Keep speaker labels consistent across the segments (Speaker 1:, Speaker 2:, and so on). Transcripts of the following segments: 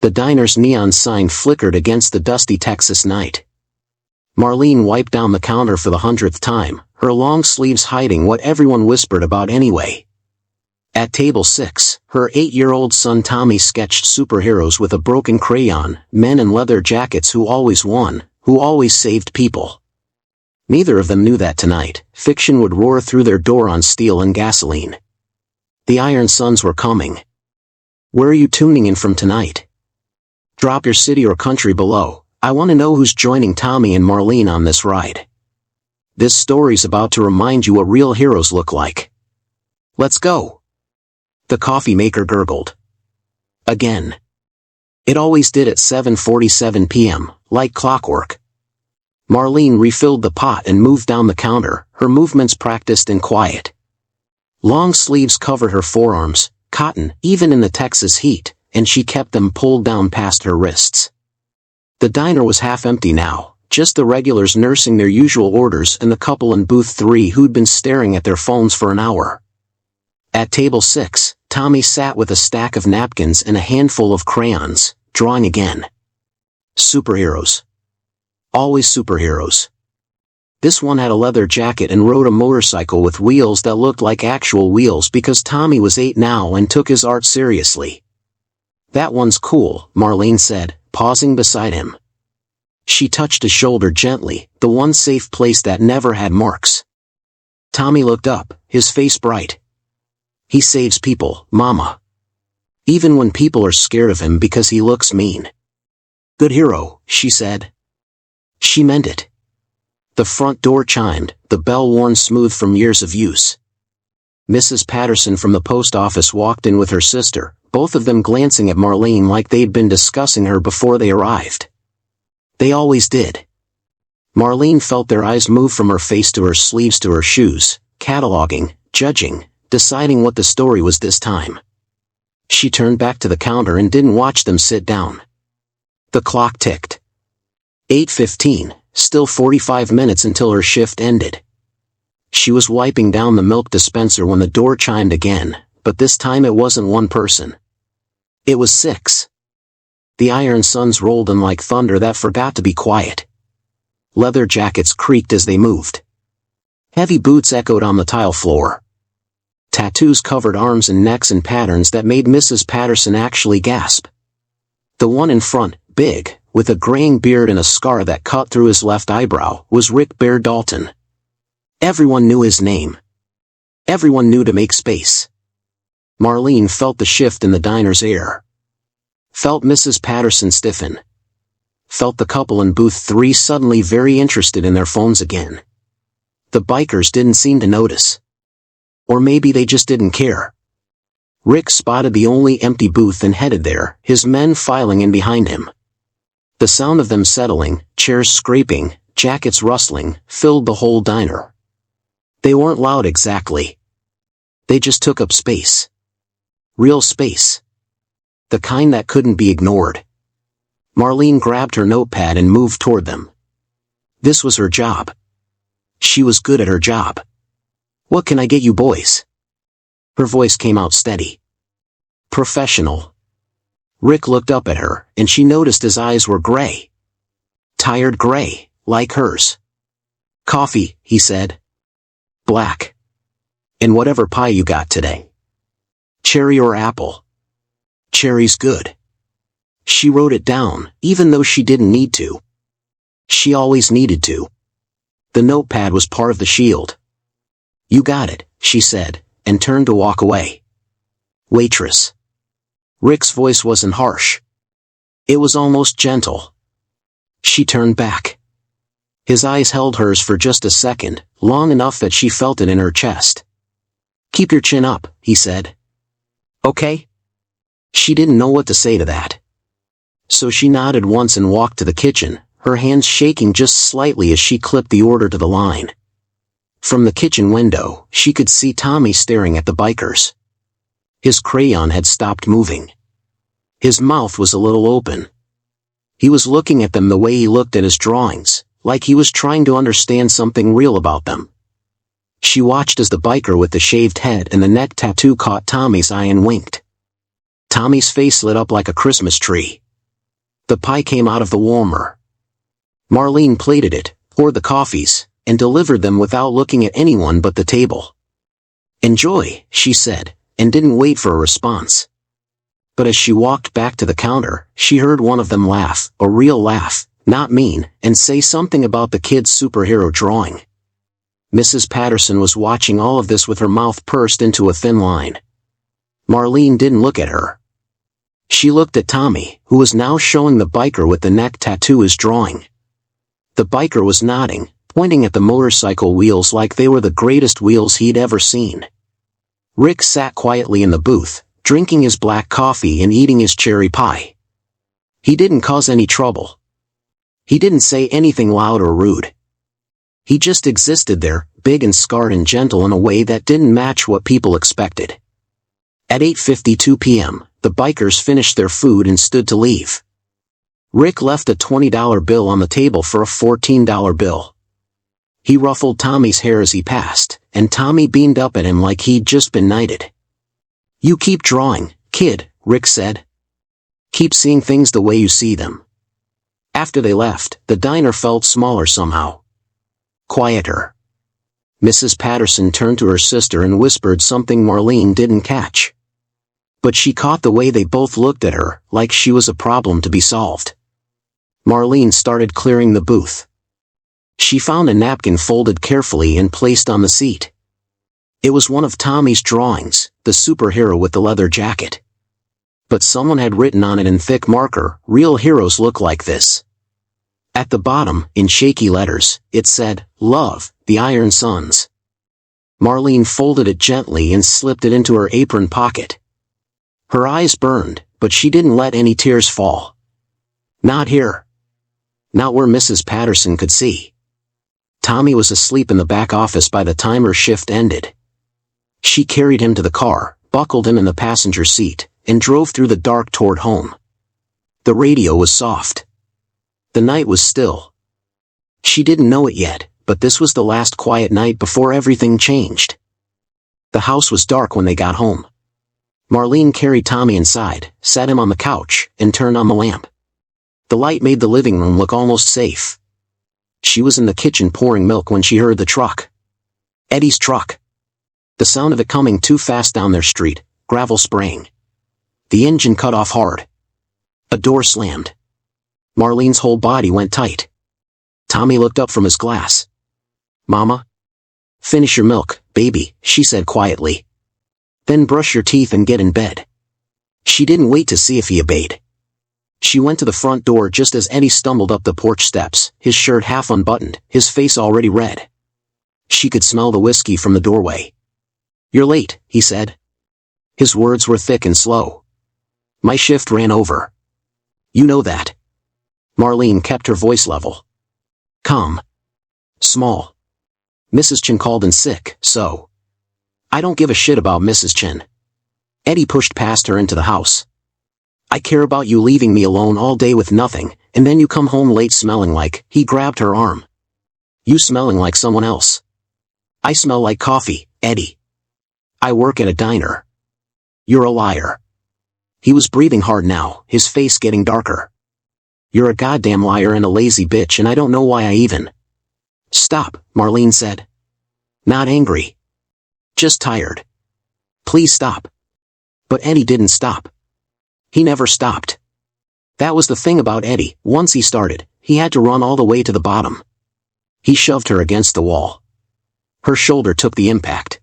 Speaker 1: The diner's neon sign flickered against the dusty Texas night. Marlene wiped down the counter for the 100th time, her long sleeves hiding what everyone whispered about anyway. At table 6, her 8-year-old son Tommy sketched superheroes with a broken crayon, men in leather jackets who always won, who always saved people. Neither of them knew that tonight, fiction would roar through their door on steel and gasoline. The Iron Sons were coming. Where are you tuning in from tonight? Drop your city or country below. I want to know who's joining Tommy and Marlene on this ride. This story's about to remind you what real heroes look like. Let's go. The coffee maker gurgled. Again. It always did at 7:47 p.m., like clockwork. Marlene refilled the pot and moved down the counter, her movements practiced and quiet. Long sleeves covered her forearms, cotton, even in the Texas heat, and she kept them pulled down past her wrists. The diner was half empty now, just the regulars nursing their usual orders and the couple in booth 3 who'd been staring at their phones for an hour. At table 6, Tommy sat with a stack of napkins and a handful of crayons, drawing again. Superheroes. Always superheroes. This one had a leather jacket and rode a motorcycle with wheels that looked like actual wheels because Tommy was 8 now and took his art seriously. That one's cool, Marlene said, pausing beside him. She touched his shoulder gently, the one safe place that never had marks. Tommy looked up, his face bright. He saves people, Mama. Even when people are scared of him because he looks mean. Good hero, she said. She meant it. The front door chimed, the bell worn smooth from years of use. Mrs. Patterson from the post office walked in with her sister, both of them glancing at Marlene like they'd been discussing her before they arrived. They always did. Marlene felt their eyes move from her face to her sleeves to her shoes, cataloging, judging, deciding what the story was this time. She turned back to the counter and didn't watch them sit down. The clock ticked. 8:15, still 45 minutes until her shift ended. She was wiping down the milk dispenser when the door chimed again, but this time it wasn't one person. It was 6. The Iron Sons rolled in like thunder that forgot to be quiet. Leather jackets creaked as they moved. Heavy boots echoed on the tile floor. Tattoos covered arms and necks in patterns that made Mrs. Patterson actually gasp. The one in front, big, with a graying beard and a scar that cut through his left eyebrow, was Rick Bear Dalton. Everyone knew his name. Everyone knew to make space. Marlene felt the shift in the diner's air. Felt Mrs. Patterson stiffen. Felt the couple in booth 3 suddenly very interested in their phones again. The bikers didn't seem to notice. Or maybe they just didn't care. Rick spotted the only empty booth and headed there, his men filing in behind him. The sound of them settling, chairs scraping, jackets rustling, filled the whole diner. They weren't loud exactly. They just took up space. Real space. The kind that couldn't be ignored. Marlene grabbed her notepad and moved toward them. This was her job. She was good at her job. What can I get you boys? Her voice came out steady. Professional. Rick looked up at her, and she noticed his eyes were gray. Tired gray, like hers. Coffee, he said. Black. And whatever pie you got today. Cherry or apple? Cherry's good. She wrote it down, even though she didn't need to. She always needed to. The notepad was part of the shield. You got it, she said, and turned to walk away. Waitress. Rick's voice wasn't harsh. It was almost gentle. She turned back. His eyes held hers for just a second, long enough that she felt it in her chest. Keep your chin up, he said. Okay? She didn't know what to say to that. So she nodded once and walked to the kitchen, her hands shaking just slightly as she clipped the order to the line. From the kitchen window, she could see Tommy staring at the bikers. His crayon had stopped moving. His mouth was a little open. He was looking at them the way he looked at his drawings, like he was trying to understand something real about them. She watched as the biker with the shaved head and the neck tattoo caught Tommy's eye and winked. Tommy's face lit up like a Christmas tree. The pie came out of the warmer. Marlene plated it, poured the coffees, and delivered them without looking at anyone but the table. "Enjoy," she said, and didn't wait for a response. But as she walked back to the counter, she heard one of them laugh, a real laugh, not mean, and say something about the kid's superhero drawing. Mrs. Patterson was watching all of this with her mouth pursed into a thin line. Marlene didn't look at her. She looked at Tommy, who was now showing the biker with the neck tattoo his drawing. The biker was nodding, pointing at the motorcycle wheels like they were the greatest wheels he'd ever seen. Rick sat quietly in the booth, drinking his black coffee and eating his cherry pie. He didn't cause any trouble. He didn't say anything loud or rude. He just existed there, big and scarred and gentle in a way that didn't match what people expected. At 8:52 p.m., the bikers finished their food and stood to leave. Rick left a $20 bill on the table for a $14 bill. He ruffled Tommy's hair as he passed, and Tommy beamed up at him like he'd just been knighted. "You keep drawing, kid," Rick said. "Keep seeing things the way you see them." After they left, the diner felt smaller somehow. Quieter. Mrs. Patterson turned to her sister and whispered something Marlene didn't catch. But she caught the way they both looked at her, like she was a problem to be solved. Marlene started clearing the booth. She found a napkin folded carefully and placed on the seat. It was one of Tommy's drawings, the superhero with the leather jacket. But someone had written on it in thick marker, "Real heroes look like this." At the bottom, in shaky letters, it said, "Love, the Iron Sons." Marlene folded it gently and slipped it into her apron pocket. Her eyes burned, but she didn't let any tears fall. Not here. Not where Mrs. Patterson could see. Tommy was asleep in the back office by the time her shift ended. She carried him to the car, buckled him in the passenger seat, and drove through the dark toward home. The radio was soft. The night was still. She didn't know it yet, but this was the last quiet night before everything changed. The house was dark when they got home. Marlene carried Tommy inside, sat him on the couch, and turned on the lamp. The light made the living room look almost safe. She was in the kitchen pouring milk when she heard the truck. Eddie's truck. The sound of it coming too fast down their street, gravel spraying. The engine cut off hard. A door slammed. Marlene's whole body went tight. Tommy looked up from his glass. "Mama?" "Finish your milk, baby," she said quietly. "Then brush your teeth and get in bed." She didn't wait to see if he obeyed. She went to the front door just as Eddie stumbled up the porch steps, his shirt half unbuttoned, his face already red. She could smell the whiskey from the doorway. "You're late," he said. His words were thick and slow. "My shift ran over. You know that." Marlene kept her voice level. "Calm. Small. Mrs. Chen called in sick, so." "I don't give a shit about Mrs. Chen." Eddie pushed past her into the house. "I care about you leaving me alone all day with nothing, and then you come home late smelling like," he grabbed her arm. "You smelling like someone else." "I smell like coffee, Eddie. I work at a diner." "You're a liar." He was breathing hard now, his face getting darker. "You're a goddamn liar and a lazy bitch, and I don't know why I even." "Stop," Marlene said. "Not angry. Just tired. Please stop." But Eddie didn't stop. He never stopped. That was the thing about Eddie, once he started, he had to run all the way to the bottom. He shoved her against the wall. Her shoulder took the impact.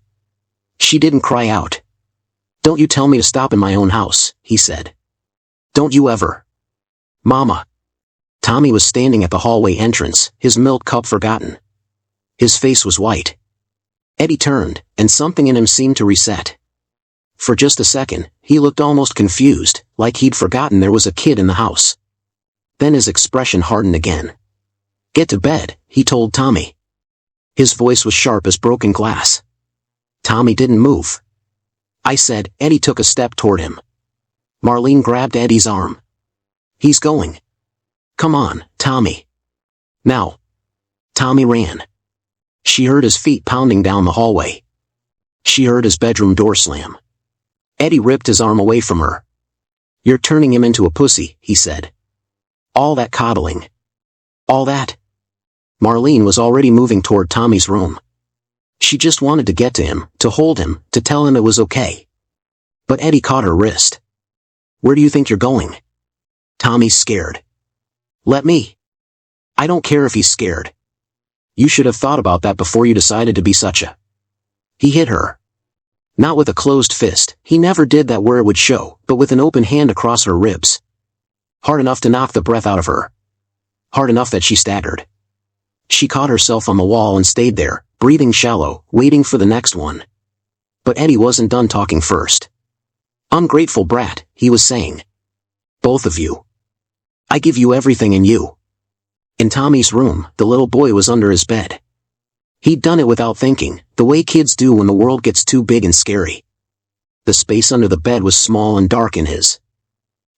Speaker 1: She didn't cry out. "Don't you tell me to stop in my own house," he said. "Don't you ever." "Mama." Tommy was standing at the hallway entrance, his milk cup forgotten. His face was white. Eddie turned, and something in him seemed to reset. For just a second, he looked almost confused, like he'd forgotten there was a kid in the house. Then his expression hardened again. "Get to bed," he told Tommy. His voice was sharp as broken glass. Tommy didn't move. "I said," Eddie took a step toward him. Marlene grabbed Eddie's arm. "He's going. Come on, Tommy. Now." Tommy ran. She heard his feet pounding down the hallway. She heard his bedroom door slam. Eddie ripped his arm away from her. "You're turning him into a pussy," he said. All that coddling. All that. Marlene was already moving toward Tommy's room. She just wanted to get to him, to hold him, to tell him it was okay. But Eddie caught her wrist. Where do you think you're going? Tommy's scared. Let me. I don't care if he's scared. You should have thought about that before you decided to be such a. He hit her. Not with a closed fist, he never did that where it would show, but with an open hand across her ribs. Hard enough to knock the breath out of her. Hard enough that she staggered. She caught herself on the wall and stayed there, breathing shallow, waiting for the next one. But Eddie wasn't done talking first. Ungrateful brat, he was saying. Both of you. I give you everything in you. In Tommy's room, the little boy was under his bed. He'd done it without thinking, the way kids do when the world gets too big and scary. The space under the bed was small and dark in his.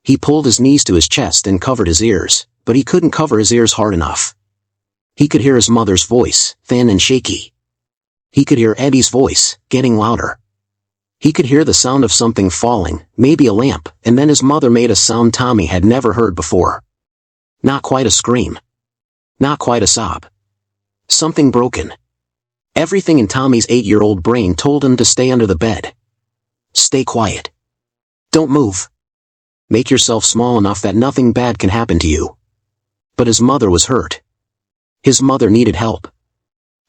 Speaker 1: He pulled his knees to his chest and covered his ears, but he couldn't cover his ears hard enough. He could hear his mother's voice, thin and shaky. He could hear Eddie's voice, getting louder. He could hear the sound of something falling, maybe a lamp, and then his mother made a sound Tommy had never heard before. Not quite a scream. Not quite a sob. Something broken. Everything in Tommy's 8-year-old brain told him to stay under the bed. Stay quiet. Don't move. Make yourself small enough that nothing bad can happen to you. But his mother was hurt. His mother needed help.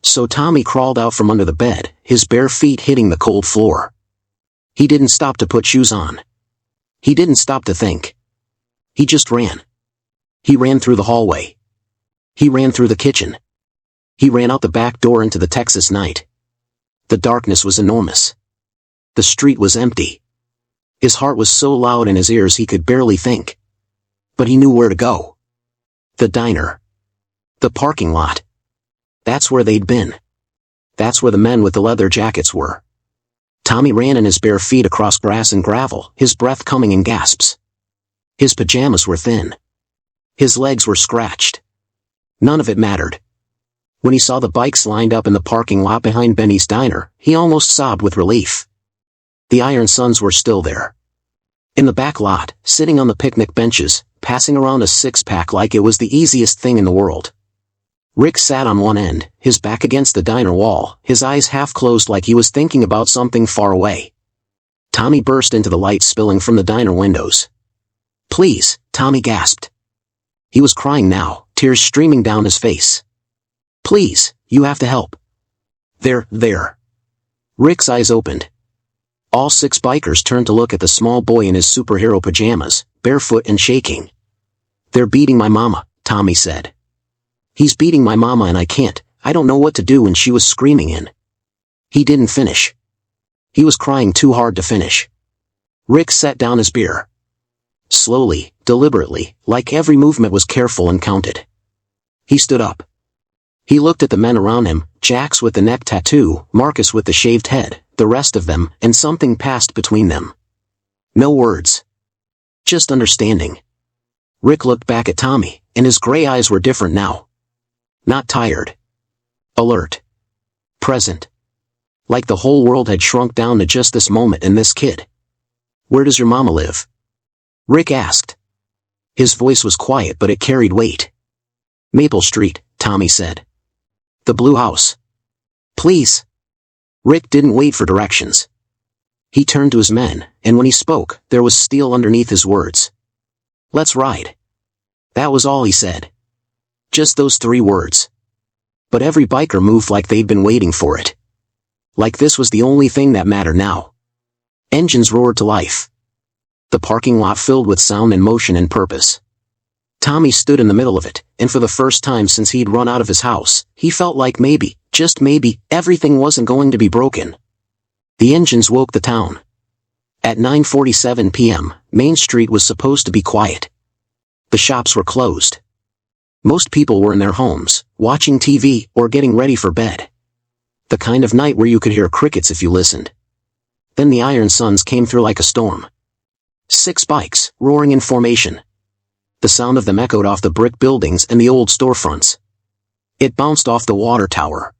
Speaker 1: So Tommy crawled out from under the bed, his bare feet hitting the cold floor. He didn't stop to put shoes on. He didn't stop to think. He just ran. He ran through the hallway. He ran through the kitchen. He ran out the back door into the Texas night. The darkness was enormous. The street was empty. His heart was so loud in his ears he could barely think. But he knew where to go. The diner. The parking lot. That's where they'd been. That's where the men with the leather jackets were. Tommy ran in his bare feet across grass and gravel, his breath coming in gasps. His pajamas were thin. His legs were scratched. None of it mattered. When he saw the bikes lined up in the parking lot behind Benny's diner, he almost sobbed with relief. The Iron Sons were still there. In the back lot, sitting on the picnic benches, passing around a six-pack like it was the easiest thing in the world. Rick sat on one end, his back against the diner wall, his eyes half closed like he was thinking about something far away. Tommy burst into the light spilling from the diner windows. Please, Tommy gasped. He was crying now, tears streaming down his face. Please, you have to help. There. Rick's eyes opened. All 6 bikers turned to look at the small boy in his superhero pajamas, barefoot and shaking. They're beating my mama, Tommy said. He's beating my mama and I don't know what to do, and she was screaming in. He didn't finish. He was crying too hard to finish. Rick set down his beer. Slowly, deliberately, like every movement was careful and counted. He stood up. He looked at the men around him, Jax with the neck tattoo, Marcus with the shaved head, the rest of them, and something passed between them. No words. Just understanding. Rick looked back at Tommy, and his gray eyes were different now. Not tired. Alert. Present. Like the whole world had shrunk down to just this moment and this kid. Where does your mama live? Rick asked. His voice was quiet but it carried weight. Maple Street, Tommy said. The blue house. Please. Rick didn't wait for directions. He turned to his men, and when he spoke, there was steel underneath his words. Let's ride. That was all he said. Just those 3 words. But every biker moved like they'd been waiting for it. Like this was the only thing that mattered now. Engines roared to life. The parking lot filled with sound and motion and purpose. Tommy stood in the middle of it, and for the first time since he'd run out of his house, he felt like maybe, just maybe, everything wasn't going to be broken. The engines woke the town. At 9:47 p.m., Main Street was supposed to be quiet. The shops were closed. Most people were in their homes, watching TV or getting ready for bed. The kind of night where you could hear crickets if you listened. Then the Iron Sons came through like a storm. 6 bikes, roaring in formation. The sound of them echoed off the brick buildings and the old storefronts. It bounced off the water tower.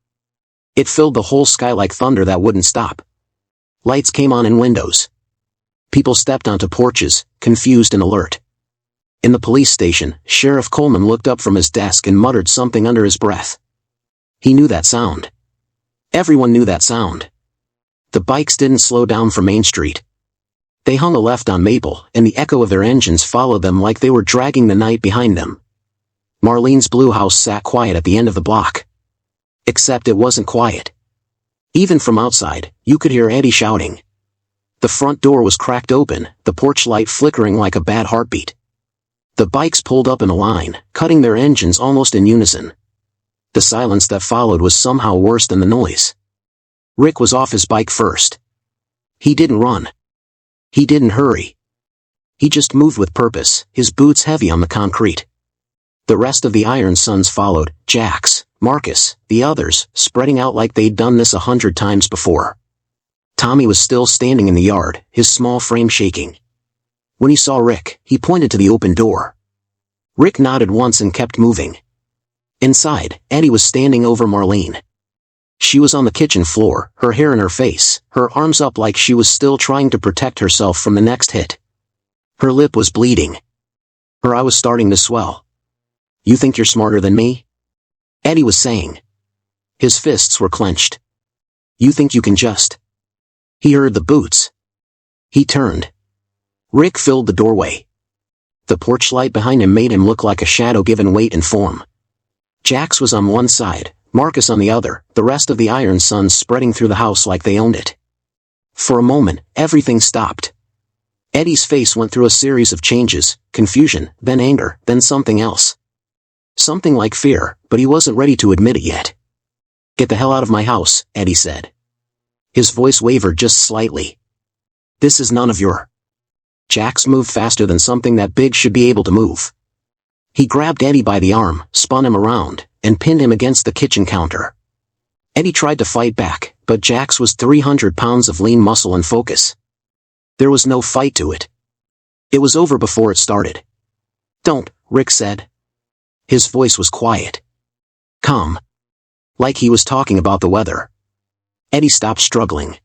Speaker 1: It filled the whole sky like thunder that wouldn't stop. Lights came on in windows. People stepped onto porches, confused and alert. In the police station, Sheriff Coleman looked up from his desk and muttered something under his breath. He knew that sound. Everyone knew that sound. The bikes didn't slow down from Main Street. They hung a left on Maple, and the echo of their engines followed them like they were dragging the night behind them. Marlene's blue house sat quiet at the end of the block. Except it wasn't quiet. Even from outside, you could hear Eddie shouting. The front door was cracked open, the porch light flickering like a bad heartbeat. The bikes pulled up in a line, cutting their engines almost in unison. The silence that followed was somehow worse than the noise. Rick was off his bike first. He didn't run. He didn't hurry. He just moved with purpose, his boots heavy on the concrete. The rest of the Iron Sons followed, Jax, Marcus, the others, spreading out like they'd done this 100 times before. Tommy was still standing in the yard, his small frame shaking. When he saw Rick, he pointed to the open door. Rick nodded once and kept moving. Inside, Eddie was standing over Marlene. She was on the kitchen floor, her hair in her face, her arms up like she was still trying to protect herself from the next hit. Her lip was bleeding. Her eye was starting to swell. "You think you're smarter than me?" Eddie was saying. His fists were clenched. "You think you can just..." He heard the boots. He turned. Rick filled the doorway. The porch light behind him made him look like a shadow given weight and form. Jax was on one side, Marcus on the other, the rest of the Iron Sons spreading through the house like they owned it. For a moment, everything stopped. Eddie's face went through a series of changes, confusion, then anger, then something else. Something like fear, but he wasn't ready to admit it yet. "Get the hell out of my house," Eddie said. His voice wavered just slightly. "This is none of your..." Jax moved faster than something that big should be able to move. He grabbed Eddie by the arm, spun him around, and pinned him against the kitchen counter. Eddie tried to fight back, but Jax was 300 pounds of lean muscle and focus. There was no fight to it. It was over before it started. "Don't," Rick said. His voice was quiet. Calm. Like he was talking about the weather. Eddie stopped struggling.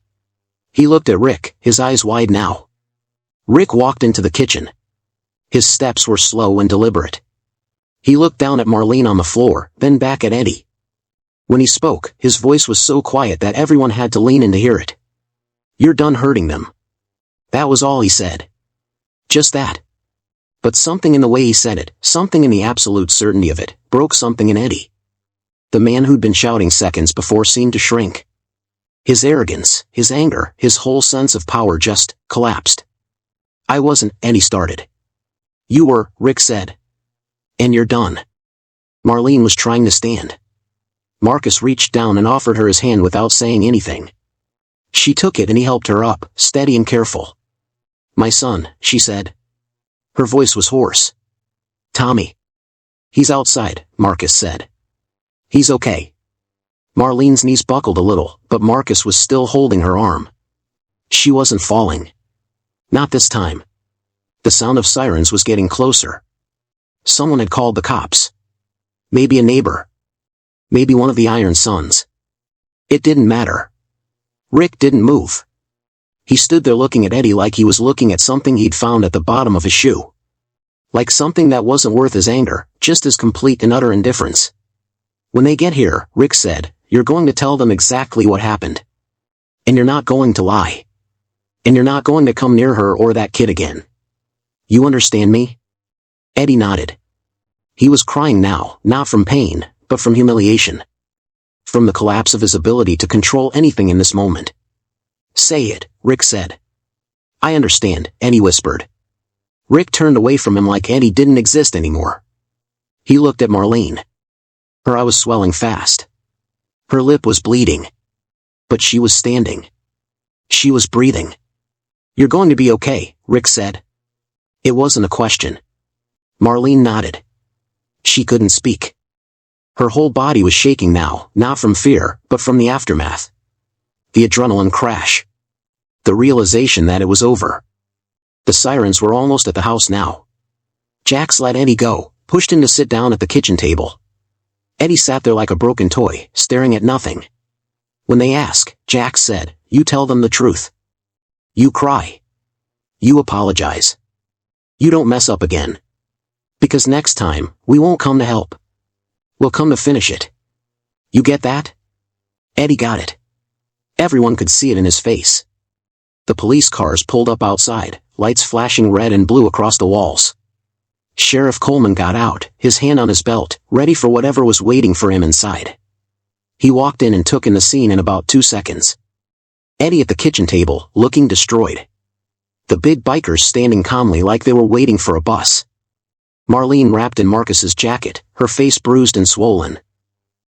Speaker 1: He looked at Rick, his eyes wide now. Rick walked into the kitchen. His steps were slow and deliberate. He looked down at Marlene on the floor, then back at Eddie. When he spoke, his voice was so quiet that everyone had to lean in to hear it. "You're done hurting them." That was all he said. Just that. But something in the way he said it, something in the absolute certainty of it, broke something in Eddie. The man who'd been shouting seconds before seemed to shrink. His arrogance, his anger, his whole sense of power just collapsed. "I wasn't," Eddie started. "You were," Rick said. "And you're done." Marlene was trying to stand. Marcus reached down and offered her his hand without saying anything. She took it and he helped her up, steady and careful. "My son," she said. Her voice was hoarse. "Tommy." "He's outside," Marcus said. "He's okay." Marlene's knees buckled a little, but Marcus was still holding her arm. She wasn't falling. Not this time. The sound of sirens was getting closer. Someone had called the cops. Maybe a neighbor. Maybe one of the Iron Sons. It didn't matter. Rick didn't move. He stood there looking at Eddie like he was looking at something he'd found at the bottom of his shoe. Like something that wasn't worth his anger, just his complete and utter indifference. "When they get here," Rick said, "you're going to tell them exactly what happened. And you're not going to lie. And you're not going to come near her or that kid again. You understand me?" Eddie nodded. He was crying now, not from pain, but from humiliation. From the collapse of his ability to control anything in this moment. "Say it," Rick said. "I understand," Eddie whispered. Rick turned away from him like Eddie didn't exist anymore. He looked at Marlene. Her eye was swelling fast. Her lip was bleeding. But she was standing. She was breathing. "You're going to be okay," Rick said. It wasn't a question. Marlene nodded. She couldn't speak. Her whole body was shaking now, not from fear, but from the aftermath. The adrenaline crash. The realization that it was over. The sirens were almost at the house now. Jax let Eddie go, pushed him to sit down at the kitchen table. Eddie sat there like a broken toy, staring at nothing. "When they ask," Jax said, "you tell them the truth. You cry. You apologize. You don't mess up again. Because next time, we won't come to help. We'll come to finish it. You get that? Eddie got it. Everyone could see it in his face. The police cars pulled up outside, lights flashing red and blue across the walls. Sheriff Coleman got out, his hand on his belt, ready for whatever was waiting for him inside. He walked in and took in the scene in about 2 seconds. Eddie at the kitchen table, looking destroyed. The big bikers standing calmly like they were waiting for a bus. Marlene wrapped in Marcus's jacket, her face bruised and swollen.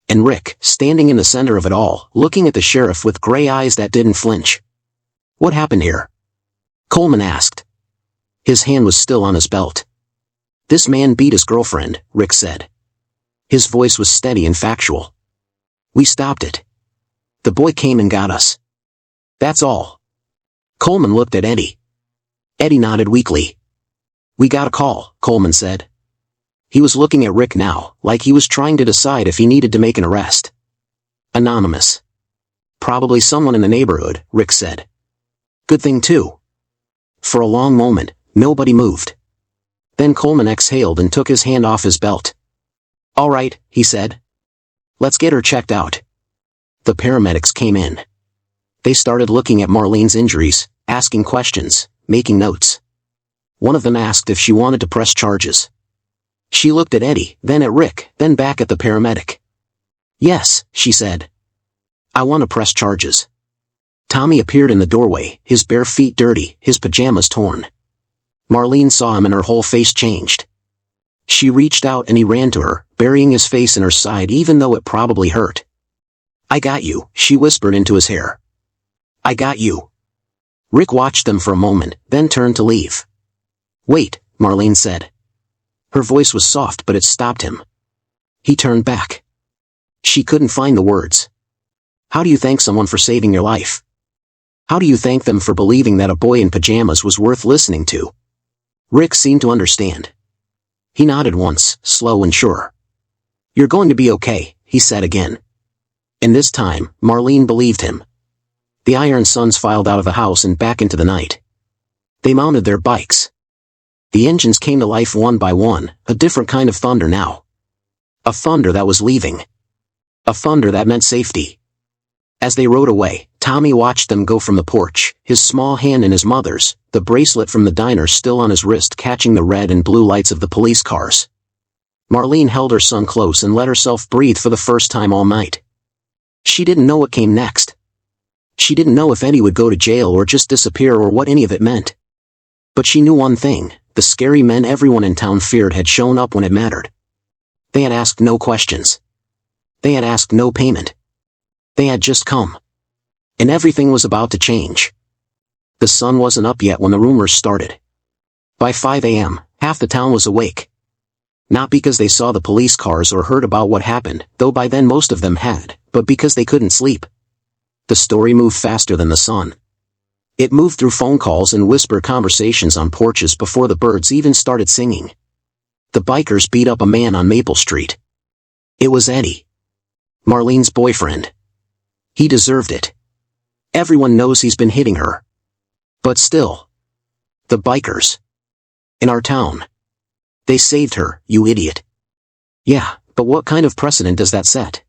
Speaker 1: And Rick, standing in the center of it all, looking at the sheriff with gray eyes that didn't flinch. What happened here? Coleman asked. His hand was still on his belt. This man beat his girlfriend, Rick said. His voice was steady and factual. We stopped it. The boy came and got us. That's all. Coleman looked at Eddie. Eddie nodded weakly. We got a call, Coleman said. He was looking at Rick now, like he was trying to decide if he needed to make an arrest. Anonymous. Probably someone in the neighborhood, Rick said. Good thing too. For a long moment, nobody moved. Then Coleman exhaled and took his hand off his belt. All right, he said. Let's get her checked out. The paramedics came in. They started looking at Marlene's injuries, asking questions, making notes. One of them asked if she wanted to press charges. She looked at Eddie, then at Rick, then back at the paramedic. Yes, she said. I want to press charges. Tommy appeared in the doorway, his bare feet dirty, his pajamas torn. Marlene saw him and her whole face changed. She reached out and he ran to her, burying his face in her side even though it probably hurt. I got you, she whispered into his hair. I got you. Rick watched them for a moment, then turned to leave. Wait, Marlene said. Her voice was soft but it stopped him. He turned back. She couldn't find the words. How do you thank someone for saving your life? How do you thank them for believing that a boy in pajamas was worth listening to? Rick seemed to understand. He nodded once, slow and sure. You're going to be okay, he said again. And this time, Marlene believed him. The Iron Sons filed out of the house and back into the night. They mounted their bikes. The engines came to life one by one, a different kind of thunder now. A thunder that was leaving. A thunder that meant safety. As they rode away, Tommy watched them go from the porch, his small hand in his mother's, the bracelet from the diner still on his wrist catching the red and blue lights of the police cars. Marlene held her son close and let herself breathe for the first time all night. She didn't know what came next. She didn't know if Eddie would go to jail or just disappear or what any of it meant. But she knew one thing. The scary men everyone in town feared had shown up when it mattered. They had asked no questions. They had asked no payment. They had just come. And everything was about to change. The sun wasn't up yet when the rumors started. By 5 a.m., half the town was awake. Not because they saw the police cars or heard about what happened, though by then most of them had, but because they couldn't sleep. The story moved faster than the sun. It moved through phone calls and whispered conversations on porches before the birds even started singing. The bikers beat up a man on Maple Street. It was Eddie. Marlene's boyfriend. He deserved it. Everyone knows he's been hitting her. But still. The bikers. In our town. They saved her, you idiot. Yeah, but what kind of precedent does that set?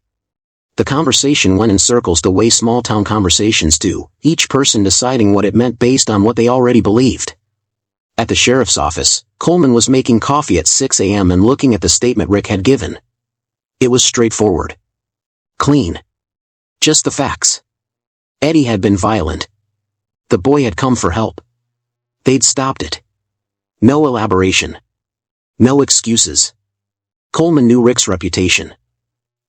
Speaker 1: The conversation went in circles the way small-town conversations do, each person deciding what it meant based on what they already believed. At the sheriff's office, Coleman was making coffee at 6 a.m. and looking at the statement Rick had given. It was straightforward. Clean. Just the facts. Eddie had been violent. The boy had come for help. They'd stopped it. No elaboration. No excuses. Coleman knew Rick's reputation.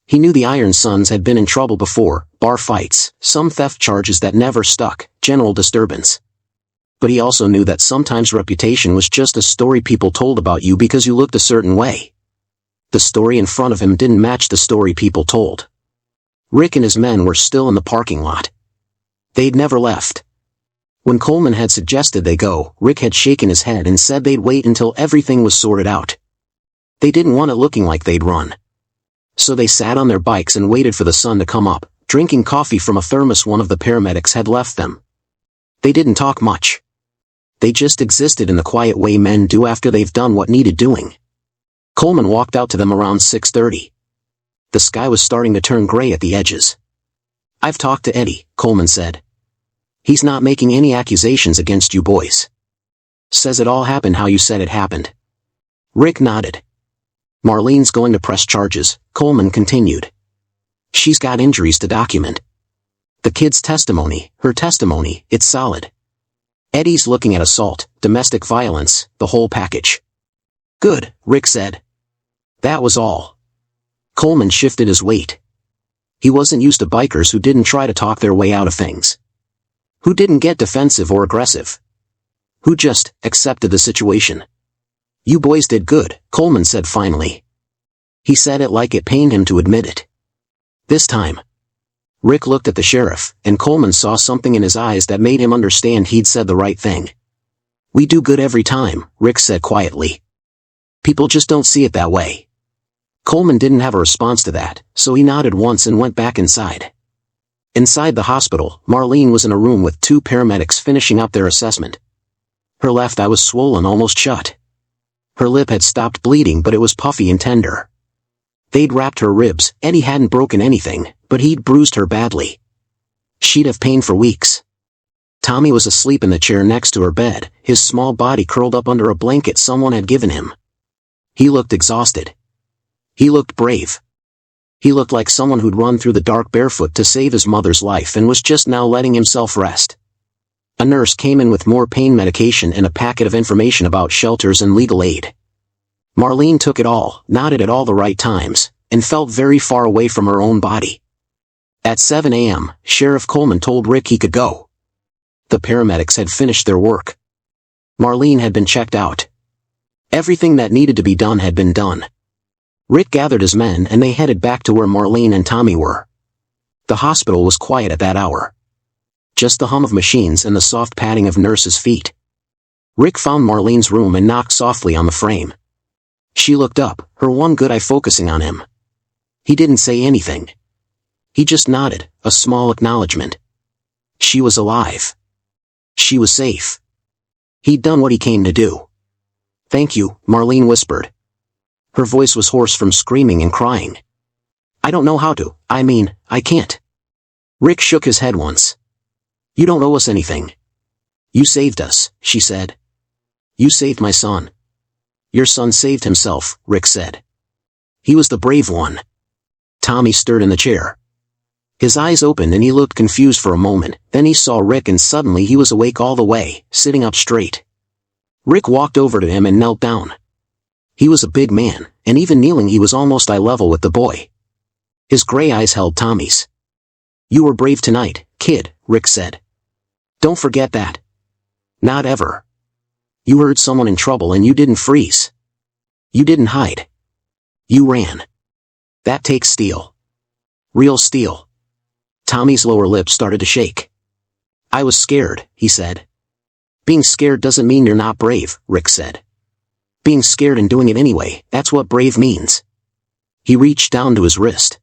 Speaker 1: He knew the Iron Sons had been in trouble before, bar fights, some theft charges that never stuck, general disturbance. But he also knew that sometimes reputation was just a story people told about you because you looked a certain way. The story in front of him didn't match the story people told. Rick and his men were still in the parking lot. They'd never left. When Coleman had suggested they go, Rick had shaken his head and said they'd wait until everything was sorted out. They didn't want it looking like they'd run. So they sat on their bikes and waited for the sun to come up, drinking coffee from a thermos one of the paramedics had left them. They didn't talk much. They just existed in the quiet way men do after they've done what needed doing. Coleman walked out to them around 6:30. The sky was starting to turn gray at the edges. "I've talked to Eddie," Coleman said. "He's not making any accusations against you boys. Says it all happened how you said it happened." Rick nodded. "Marlene's going to press charges," Coleman continued. "She's got injuries to document. The kid's testimony, her testimony, it's solid. Eddie's looking at assault, domestic violence, the whole package." "Good," Rick said. That was all. Coleman shifted his weight. He wasn't used to bikers who didn't try to talk their way out of things. Who didn't get defensive or aggressive. Who just accepted the situation. "You boys did good," Coleman said finally. He said it like it pained him to admit it. This time. Rick looked at the sheriff, and Coleman saw something in his eyes that made him understand he'd said the right thing. "We do good every time," Rick said quietly. "People just don't see it that way." Coleman didn't have a response to that, so he nodded once and went back inside. Inside the hospital, Marlene was in a room with two paramedics finishing up their assessment. Her left eye was swollen almost shut. Her lip had stopped bleeding, but it was puffy and tender. They'd wrapped her ribs. Eddie hadn't broken anything, but he'd bruised her badly. She'd have pain for weeks. Tommy was asleep in the chair next to her bed, his small body curled up under a blanket someone had given him. He looked exhausted. He looked brave. He looked like someone who'd run through the dark barefoot to save his mother's life and was just now letting himself rest. A nurse came in with more pain medication and a packet of information about shelters and legal aid. Marlene took it all, nodded at all the right times, and felt very far away from her own body. At 7 a.m., Sheriff Coleman told Rick he could go. The paramedics had finished their work. Marlene had been checked out. Everything that needed to be done had been done. Rick gathered his men and they headed back to where Marlene and Tommy were. The hospital was quiet at that hour. Just the hum of machines and the soft padding of nurses' feet. Rick found Marlene's room and knocked softly on the frame. She looked up, her one good eye focusing on him. He didn't say anything. He just nodded, a small acknowledgement. She was alive. She was safe. He'd done what he came to do. "Thank you," Marlene whispered. Her voice was hoarse from screaming and crying. "I don't know how to, I can't." Rick shook his head once. "You don't owe us anything. You saved us," she said. "You saved my son." "Your son saved himself," Rick said. "He was the brave one." Tommy stirred in the chair. His eyes opened and he looked confused for a moment, then he saw Rick and suddenly he was awake all the way, sitting up straight. Rick walked over to him and knelt down. He was a big man, and even kneeling he was almost eye level with the boy. His gray eyes held Tommy's. "You were brave tonight, kid," Rick said. "Don't forget that. Not ever. You heard someone in trouble and you didn't freeze. You didn't hide. You ran. That takes steel. Real steel." Tommy's lower lip started to shake. "I was scared," he said. "Being scared doesn't mean you're not brave," Rick said. "Being scared and doing it anyway, that's what brave means." He reached down to his wrist.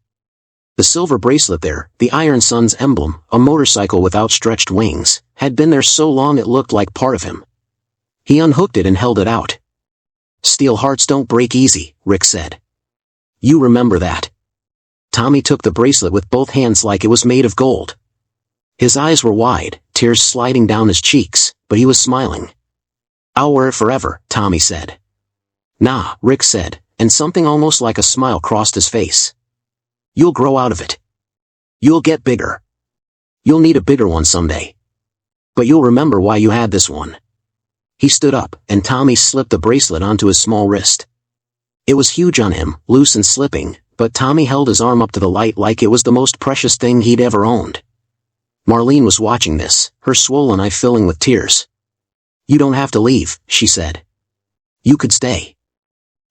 Speaker 1: The silver bracelet there, the Iron Sun's emblem, a motorcycle with outstretched wings, had been there so long it looked like part of him. He unhooked it and held it out. "Steel hearts don't break easy," Rick said. "You remember that." Tommy took the bracelet with both hands like it was made of gold. His eyes were wide, tears sliding down his cheeks, but he was smiling. "I'll wear it forever," Tommy said. "Nah," Rick said, and something almost like a smile crossed his face. "You'll grow out of it. You'll get bigger. You'll need a bigger one someday. But you'll remember why you had this one." He stood up, and Tommy slipped the bracelet onto his small wrist. It was huge on him, loose and slipping, but Tommy held his arm up to the light like it was the most precious thing he'd ever owned. Marlene was watching this, her swollen eye filling with tears. "You don't have to leave," she said. "You could stay.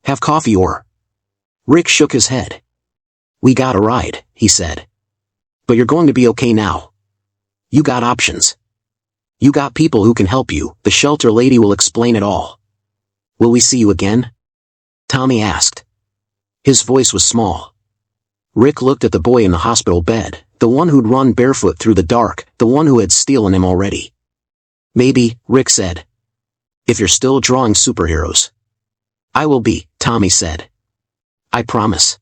Speaker 1: Have coffee or—" Rick shook his head. "We got a ride," he said. "But you're going to be okay now. You got options. You got people who can help you, the shelter lady will explain it all." "Will we see you again?" Tommy asked. His voice was small. Rick looked at the boy in the hospital bed, the one who'd run barefoot through the dark, the one who had stolen him already. "Maybe," Rick said. "If you're still drawing superheroes." "I will be," Tommy said. I promise.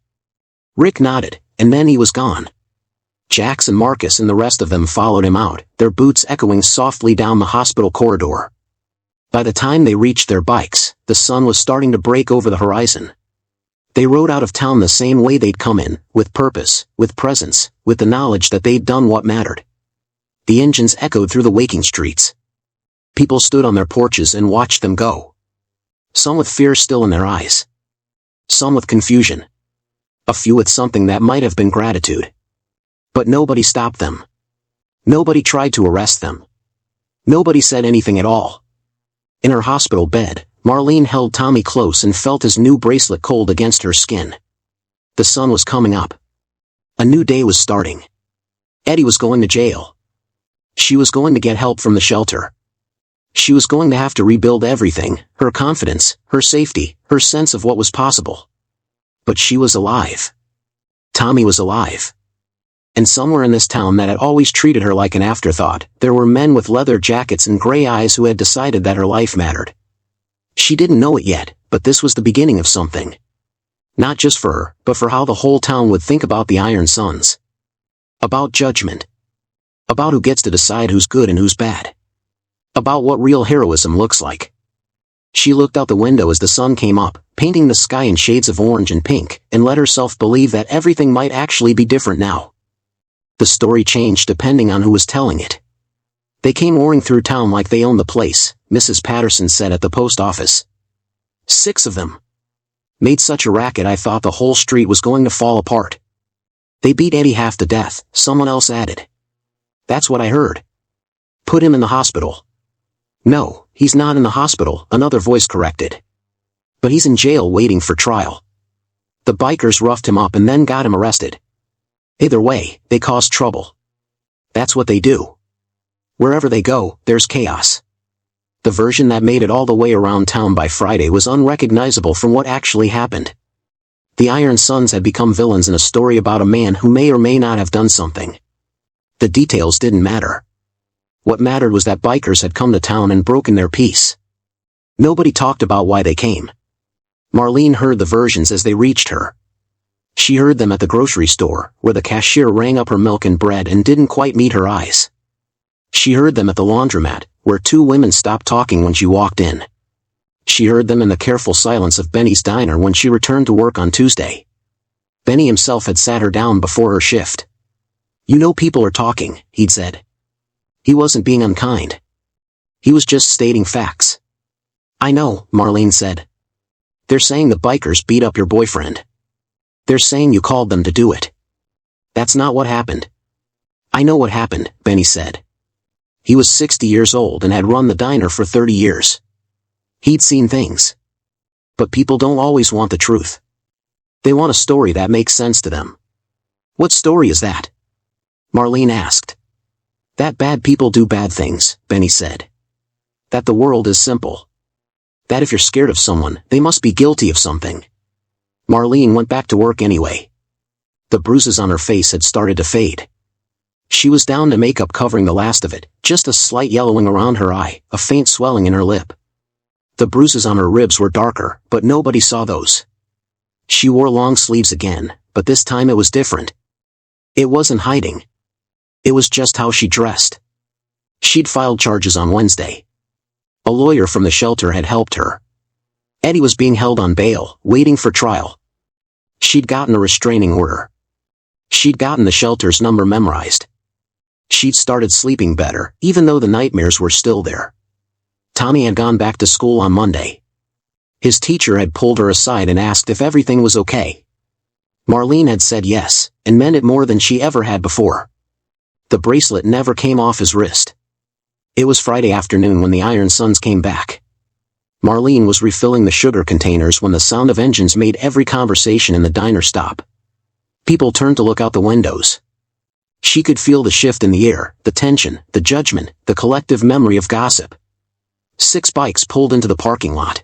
Speaker 1: Rick nodded, and then he was gone. Jax and Marcus and the rest of them followed him out, their boots echoing softly down the hospital corridor. By the time they reached their bikes, the sun was starting to break over the horizon. They rode out of town the same way they'd come in, with purpose, with presence, with the knowledge that they'd done what mattered. The engines echoed through the waking streets. People stood on their porches and watched them go. Some with fear still in their eyes. Some with confusion. A few with something that might have been gratitude. But nobody stopped them. Nobody tried to arrest them. Nobody said anything at all. In her hospital bed, Marlene held Tommy close and felt his new bracelet cold against her skin. The sun was coming up. A new day was starting. Eddie was going to jail. She was going to get help from the shelter. She was going to have to rebuild everything, her confidence, her safety, her sense of what was possible. But she was alive. Tommy was alive. And somewhere in this town that had always treated her like an afterthought, there were men with leather jackets and gray eyes who had decided that her life mattered. She didn't know it yet, but this was the beginning of something. Not just for her, but for how the whole town would think about the Iron Sons. About judgment. About who gets to decide who's good and who's bad. About what real heroism looks like. She looked out the window as the sun came up, painting the sky in shades of orange and pink, and let herself believe that everything might actually be different now. The story changed depending on who was telling it. They came roaring through town like they owned the place, Mrs. Patterson said at the post office. 6 of them. Made such a racket I thought the whole street was going to fall apart. They beat Eddie half to death, someone else added. That's what I heard. Put him in the hospital. No, he's not in the hospital, another voice corrected. But he's in jail waiting for trial. The bikers roughed him up and then got him arrested. Either way, they caused trouble. That's what they do. Wherever they go, there's chaos. The version that made it all the way around town by Friday was unrecognizable from what actually happened. The Iron Sons had become villains in a story about a man who may or may not have done something. The details didn't matter. What mattered was that bikers had come to town and broken their peace. Nobody talked about why they came. Marlene heard the versions as they reached her. She heard them at the grocery store, where the cashier rang up her milk and bread and didn't quite meet her eyes. She heard them at the laundromat, where 2 women stopped talking when she walked in. She heard them in the careful silence of Benny's diner when she returned to work on Tuesday. Benny himself had sat her down before her shift. You know people are talking, he'd said. He wasn't being unkind. He was just stating facts. I know, Marlene said. They're saying the bikers beat up your boyfriend. They're saying you called them to do it. That's not what happened. I know what happened, Benny said. He was 60 years old and had run the diner for 30 years. He'd seen things. But people don't always want the truth. They want a story that makes sense to them. What story is that? Marlene asked. That bad people do bad things, Benny said. That the world is simple. That if you're scared of someone, they must be guilty of something. Marlene went back to work anyway. The bruises on her face had started to fade. She was down to makeup covering the last of it, just a slight yellowing around her eye, a faint swelling in her lip. The bruises on her ribs were darker, but nobody saw those. She wore long sleeves again, but this time it was different. It wasn't hiding. It was just how she dressed. She'd filed charges on Wednesday. A lawyer from the shelter had helped her. Eddie was being held on bail, waiting for trial. She'd gotten a restraining order. She'd gotten the shelter's number memorized. She'd started sleeping better, even though the nightmares were still there. Tommy had gone back to school on Monday. His teacher had pulled her aside and asked if everything was okay. Marlene had said yes, and meant it more than she ever had before. The bracelet never came off his wrist. It was Friday afternoon when the Iron Sons came back. Marlene was refilling the sugar containers when the sound of engines made every conversation in the diner stop. People turned to look out the windows. She could feel the shift in the air, the tension, the judgment, the collective memory of gossip. 6 bikes pulled into the parking lot.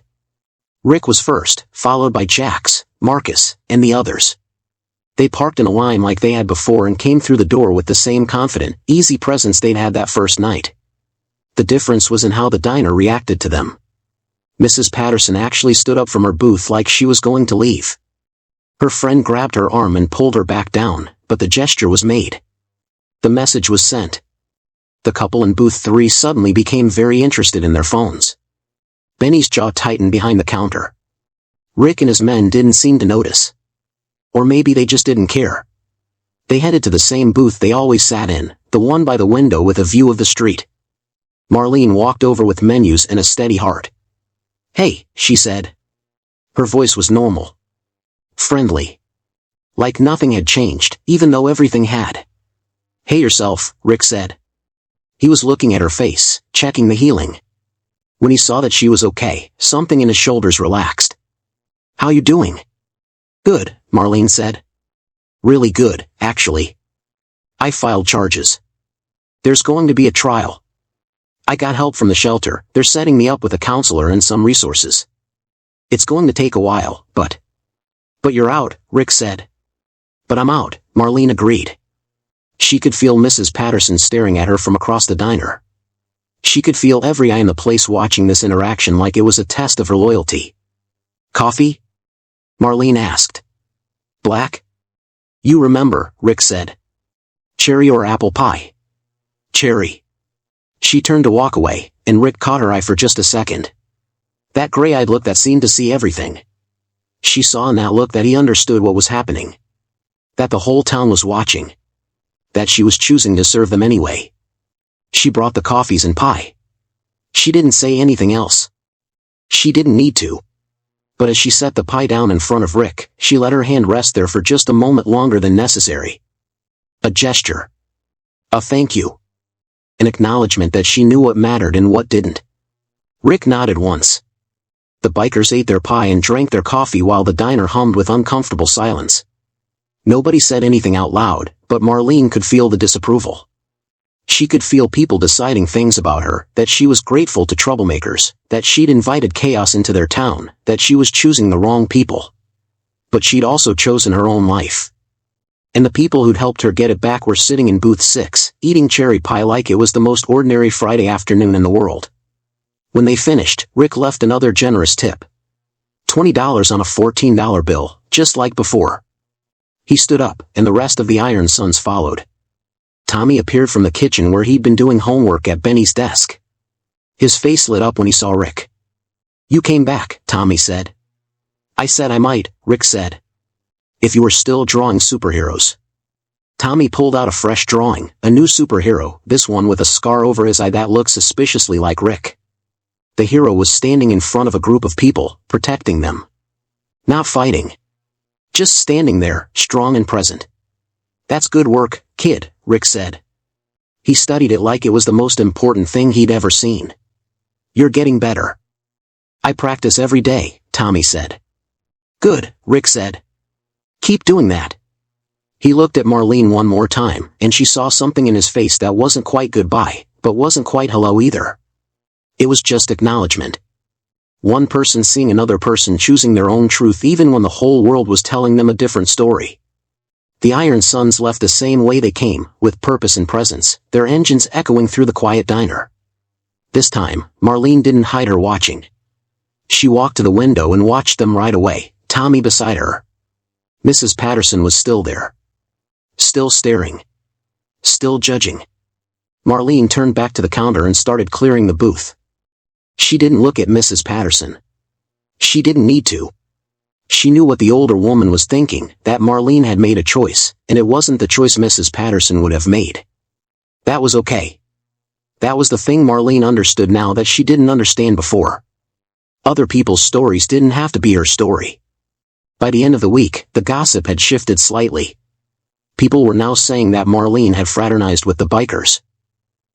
Speaker 1: Rick was first, followed by Jax, Marcus, and the others. They parked in a line like they had before and came through the door with the same confident, easy presence they'd had that first night. The difference was in how the diner reacted to them. Mrs. Patterson actually stood up from her booth like she was going to leave. Her friend grabbed her arm and pulled her back down, but the gesture was made. The message was sent. The couple in booth 3 suddenly became very interested in their phones. Benny's jaw tightened behind the counter. Rick and his men didn't seem to notice. Or maybe they just didn't care. They headed to the same booth they always sat in, the one by the window with a view of the street. Marlene walked over with menus and a steady heart. "Hey," she said. Her voice was normal. Friendly. Like nothing had changed, even though everything had. "Hey yourself," Rick said. He was looking at her face, checking the healing. When he saw that she was okay, something in his shoulders relaxed. "How you doing?" "Good," Marlene said. "Really good, actually. I filed charges. There's going to be a trial. I got help from the shelter, they're setting me up with a counselor and some resources. It's going to take a while, but you're out," Rick said. "But I'm out," Marlene agreed. She could feel Mrs. Patterson staring at her from across the diner. She could feel every eye in the place watching this interaction like it was a test of her loyalty. "Coffee?" Marlene asked. "Black?" "You remember," Rick said. "Cherry or apple pie?" "Cherry." She turned to walk away, and Rick caught her eye for just a second. That gray-eyed look that seemed to see everything. She saw in that look that he understood what was happening. That the whole town was watching. That she was choosing to serve them anyway. She brought the coffees and pie. She didn't say anything else. She didn't need to. But as she set the pie down in front of Rick, she let her hand rest there for just a moment longer than necessary. A gesture. A thank you. An acknowledgement that she knew what mattered and what didn't. Rick nodded once. The bikers ate their pie and drank their coffee while the diner hummed with uncomfortable silence. Nobody said anything out loud, but Marlene could feel the disapproval. She could feel people deciding things about her, that she was grateful to troublemakers, that she'd invited chaos into their town, that she was choosing the wrong people. But she'd also chosen her own life. And the people who'd helped her get it back were sitting in booth 6, eating cherry pie like it was the most ordinary Friday afternoon in the world. When they finished, Rick left another generous tip. $20 on a $14 bill, just like before. He stood up, and the rest of the Iron Sons followed. Tommy appeared from the kitchen where he'd been doing homework at Benny's desk. His face lit up when he saw Rick. "You came back," Tommy said. "I said I might," Rick said. "If you were still drawing superheroes." Tommy pulled out a fresh drawing, a new superhero, this one with a scar over his eye that looked suspiciously like Rick. The hero was standing in front of a group of people, protecting them. Not fighting. Just standing there, strong and present. "That's good work, kid," Rick said. He studied it like it was the most important thing he'd ever seen. "You're getting better." "I practice every day," Tommy said. "Good," Rick said. "Keep doing that." He looked at Marlene one more time, and she saw something in his face that wasn't quite goodbye, but wasn't quite hello either. It was just acknowledgement. One person seeing another person choosing their own truth even when the whole world was telling them a different story. The Iron Sons left the same way they came, with purpose and presence, their engines echoing through the quiet diner. This time, Marlene didn't hide her watching. She walked to the window and watched them right away, Tommy beside her. Mrs. Patterson was still there. Still staring. Still judging. Marlene turned back to the counter and started clearing the booth. She didn't look at Mrs. Patterson. She didn't need to. She knew what the older woman was thinking, that Marlene had made a choice, and it wasn't the choice Mrs. Patterson would have made. That was okay. That was the thing Marlene understood now that she didn't understand before. Other people's stories didn't have to be her story. By the end of the week, the gossip had shifted slightly. People were now saying that Marlene had fraternized with the bikers.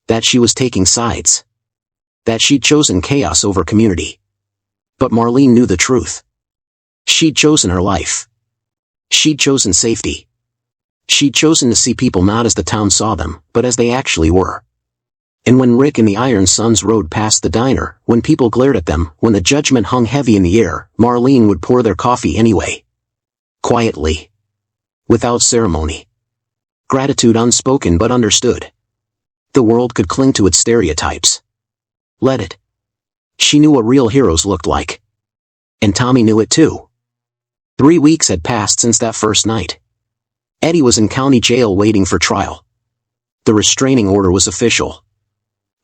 Speaker 1: That she was taking sides. That she'd chosen chaos over community. But Marlene knew the truth. She'd chosen her life. She'd chosen safety. She'd chosen to see people not as the town saw them, but as they actually were. And when Rick and the Iron Sons rode past the diner, when people glared at them, when the judgment hung heavy in the air, Marlene would pour their coffee anyway. Quietly. Without ceremony. Gratitude unspoken but understood. The world could cling to its stereotypes. Let it. She knew what real heroes looked like. And Tommy knew it too. 3 weeks had passed since that first night. Eddie was in county jail waiting for trial. The restraining order was official.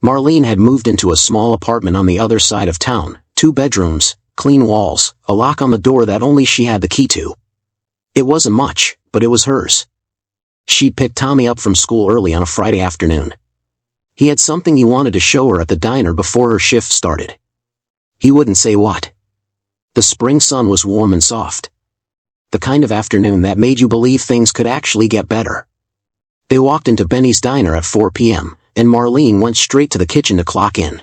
Speaker 1: Marlene had moved into a small apartment on the other side of town, 2 bedrooms, clean walls, a lock on the door that only she had the key to. It wasn't much, but it was hers. She'd picked Tommy up from school early on a Friday afternoon. He had something he wanted to show her at the diner before her shift started. He wouldn't say what. The spring sun was warm and soft. The kind of afternoon that made you believe things could actually get better. They walked into Benny's diner at 4 p.m., and Marlene went straight to the kitchen to clock in.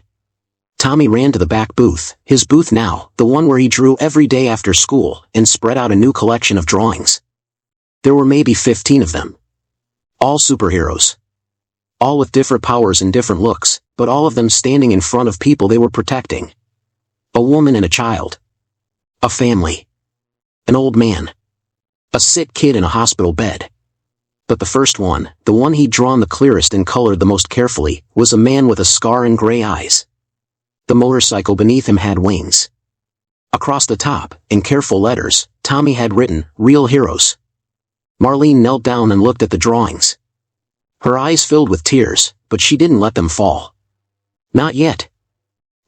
Speaker 1: Tommy ran to the back booth, his booth now, the one where he drew every day after school, and spread out a new collection of drawings. There were maybe 15 of them. All superheroes. All with different powers and different looks, but all of them standing in front of people they were protecting. A woman and a child. A family. An old man. A sick kid in a hospital bed. But the first one, the one he'd drawn the clearest and colored the most carefully, was a man with a scar and gray eyes. The motorcycle beneath him had wings. Across the top, in careful letters, Tommy had written, "Real Heroes." Marlene knelt down and looked at the drawings. Her eyes filled with tears, but she didn't let them fall. "Not yet.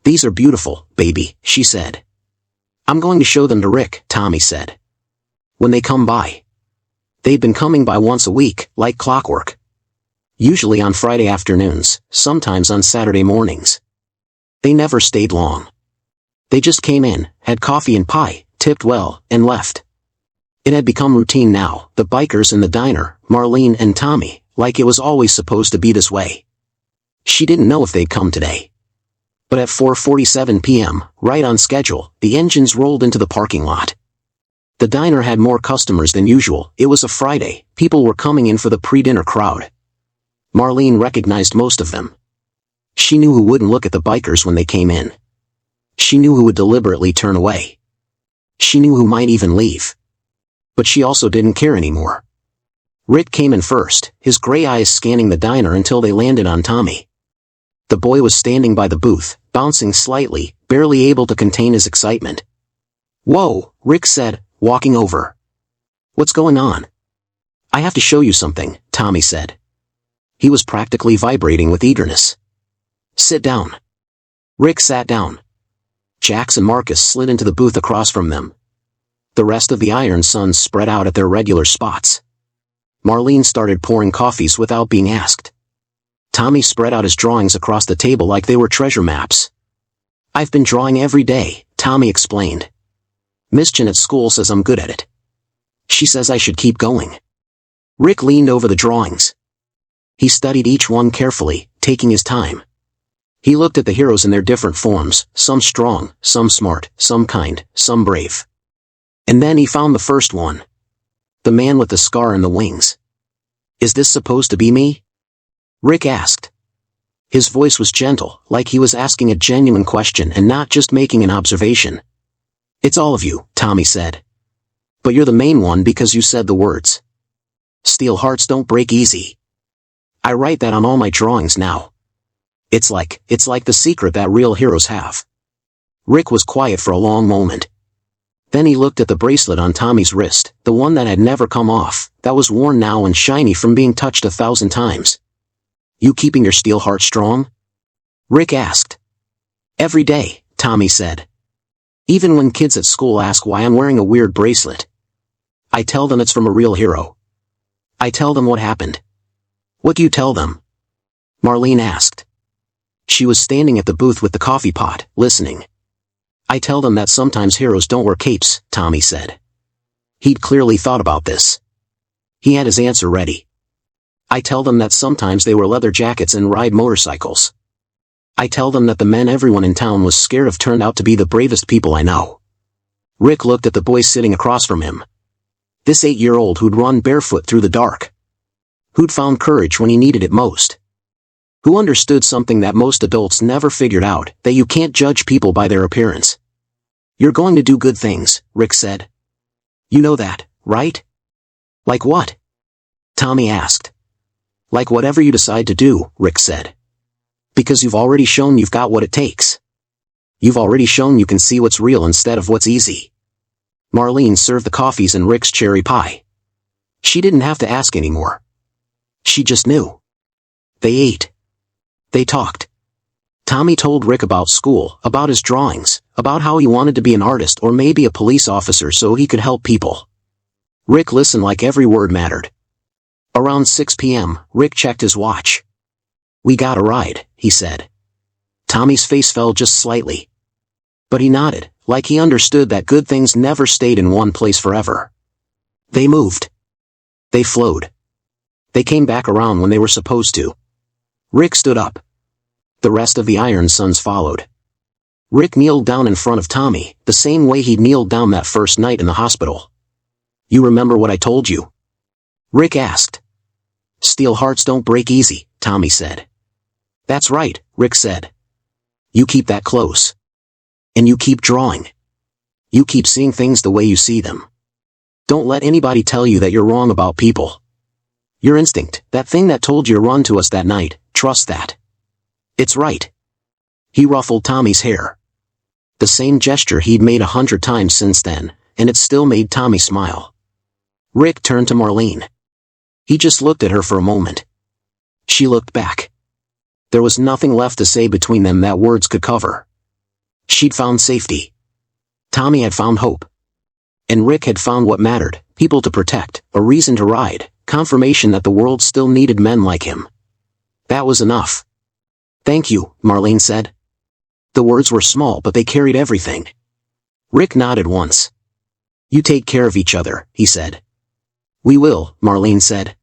Speaker 1: These are beautiful, baby," she said. "I'm going to show them to Rick," Tommy said. "When they come by." They'd been coming by once a week, like clockwork. Usually on Friday afternoons, sometimes on Saturday mornings. They never stayed long. They just came in, had coffee and pie, tipped well, and left. It had become routine now, the bikers in the diner, Marlene and Tommy, like it was always supposed to be this way. She didn't know if they'd come today. But at 4:47 p.m., right on schedule, the engines rolled into the parking lot. The diner had more customers than usual. It was a Friday, people were coming in for the pre-dinner crowd. Marlene recognized most of them. She knew who wouldn't look at the bikers when they came in. She knew who would deliberately turn away. She knew who might even leave. But she also didn't care anymore. Rick came in first, his gray eyes scanning the diner until they landed on Tommy. The boy was standing by the booth, bouncing slightly, barely able to contain his excitement. "Whoa," Rick said, walking over. "What's going on?" "I have to show you something," Tommy said. He was practically vibrating with eagerness. "Sit down." Rick sat down. Jax and Marcus slid into the booth across from them. The rest of the Iron Sons spread out at their regular spots. Marlene started pouring coffees without being asked. Tommy spread out his drawings across the table like they were treasure maps. "I've been drawing every day," Tommy explained. "Miss Chen at school says I'm good at it. She says I should keep going." Rick leaned over the drawings. He studied each one carefully, taking his time. He looked at the heroes in their different forms, some strong, some smart, some kind, some brave. And then he found the first one. The man with the scar and the wings. "Is this supposed to be me?" Rick asked. His voice was gentle, like he was asking a genuine question and not just making an observation. "It's all of you," Tommy said. "But you're the main one because you said the words. Steel hearts don't break easy. I write that on all my drawings now. It's like the secret that real heroes have." Rick was quiet for a long moment. Then he looked at the bracelet on Tommy's wrist, the one that had never come off, that was worn now and shiny from being touched 1,000 times. "You keeping your steel heart strong?" Rick asked. "Every day," Tommy said. "Even when kids at school ask why I'm wearing a weird bracelet, I tell them it's from a real hero. I tell them what happened." "What do you tell them?" Marlene asked. She was standing at the booth with the coffee pot, listening. "I tell them that sometimes heroes don't wear capes," Tommy said. He'd clearly thought about this. He had his answer ready. "I tell them that sometimes they wear leather jackets and ride motorcycles. I tell them that the men everyone in town was scared of turned out to be the bravest people I know." Rick looked at the boy sitting across from him. This 8-year-old who'd run barefoot through the dark. Who'd found courage when he needed it most. Who understood something that most adults never figured out, that you can't judge people by their appearance. "You're going to do good things," Rick said. "You know that, right?" "Like what?" Tommy asked. "Like whatever you decide to do," Rick said. "Because you've already shown you've got what it takes. You've already shown you can see what's real instead of what's easy." Marlene served the coffees and Rick's cherry pie. She didn't have to ask anymore. She just knew. They ate. They talked. Tommy told Rick about school, about his drawings, about how he wanted to be an artist or maybe a police officer so he could help people. Rick listened like every word mattered. Around 6 p.m., Rick checked his watch. "We got a ride," he said. Tommy's face fell just slightly. But he nodded, like he understood that good things never stayed in one place forever. They moved. They flowed. They came back around when they were supposed to. Rick stood up. The rest of the Iron Sons followed. Rick kneeled down in front of Tommy, the same way he'd kneeled down that first night in the hospital. "You remember what I told you?" Rick asked. "Steel hearts don't break easy," Tommy said. "That's right," Rick said. "You keep that close. And you keep drawing. You keep seeing things the way you see them. Don't let anybody tell you that you're wrong about people. Your instinct, that thing that told you to run to us that night, trust that. It's right." He ruffled Tommy's hair. The same gesture he'd made 100 times since then, and it still made Tommy smile. Rick turned to Marlene. He just looked at her for a moment. She looked back. There was nothing left to say between them that words could cover. She'd found safety. Tommy had found hope. And Rick had found what mattered, people to protect, a reason to ride, confirmation that the world still needed men like him. That was enough. "Thank you," Marlene said. The words were small but they carried everything. Rick nodded once. "You take care of each other," he said. "We will," Marlene said.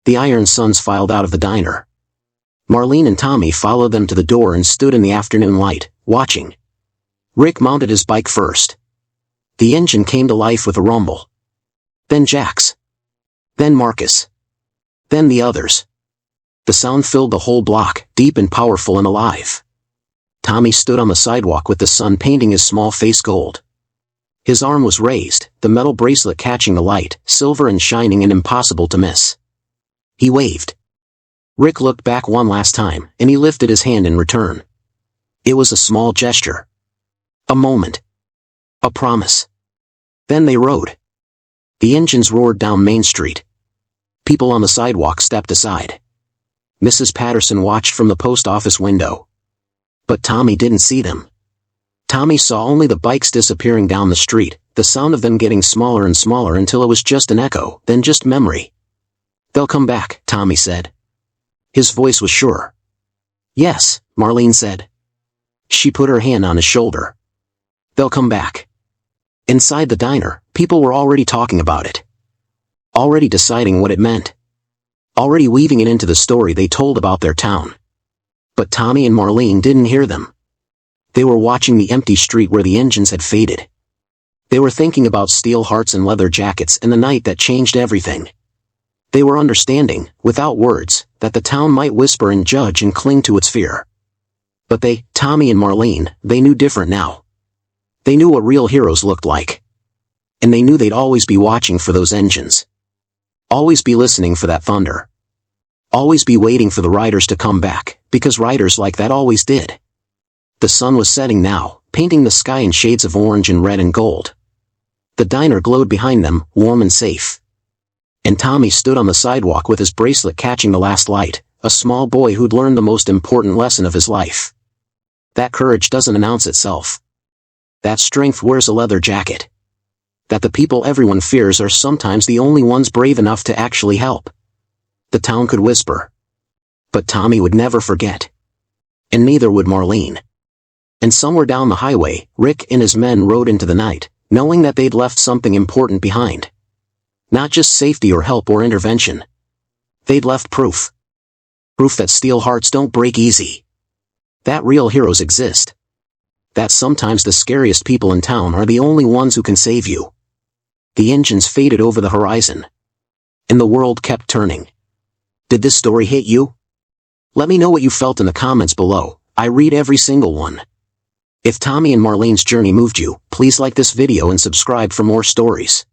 Speaker 1: The Iron Sons filed out of the diner. Marlene and Tommy followed them to the door and stood in the afternoon light, watching. Rick mounted his bike first. The engine came to life with a rumble. Then Jack's. Then Marcus. Then the others. The sound filled the whole block, deep and powerful and alive. Tommy stood on the sidewalk with the sun painting his small face gold. His arm was raised, the metal bracelet catching the light, silver and shining and impossible to miss. He waved. Rick looked back one last time, and he lifted his hand in return. It was a small gesture. A moment. A promise. Then they rode. The engines roared down Main Street. People on the sidewalk stepped aside. Mrs. Patterson watched from the post office window. But Tommy didn't see them. Tommy saw only the bikes disappearing down the street, the sound of them getting smaller and smaller until it was just an echo, then just memory. "They'll come back," Tommy said. His voice was sure. "Yes," Marlene said. She put her hand on his shoulder. "They'll come back." Inside the diner, people were already talking about it. Already deciding what it meant. Already weaving it into the story they told about their town. But Tommy and Marlene didn't hear them. They were watching the empty street where the engines had faded. They were thinking about steel hearts and leather jackets and the night that changed everything. They were understanding, without words, that the town might whisper and judge and cling to its fear. But they, Tommy and Marlene, they knew different now. They knew what real heroes looked like. And they knew they'd always be watching for those engines. Always be listening for that thunder. Always be waiting for the riders to come back, because riders like that always did. The sun was setting now, painting the sky in shades of orange and red and gold. The diner glowed behind them, warm and safe. And Tommy stood on the sidewalk with his bracelet catching the last light, a small boy who'd learned the most important lesson of his life. That courage doesn't announce itself. That strength wears a leather jacket. That the people everyone fears are sometimes the only ones brave enough to actually help. The town could whisper. But Tommy would never forget. And neither would Marlene. And somewhere down the highway, Rick and his men rode into the night, knowing that they'd left something important behind. Not just safety or help or intervention. They'd left proof. Proof that steel hearts don't break easy. That real heroes exist. That sometimes the scariest people in town are the only ones who can save you. The engines faded over the horizon. And the world kept turning. Did this story hit you? Let me know what you felt in the comments below. I read every single one. If Tommy and Marlene's journey moved you, please like this video and subscribe for more stories.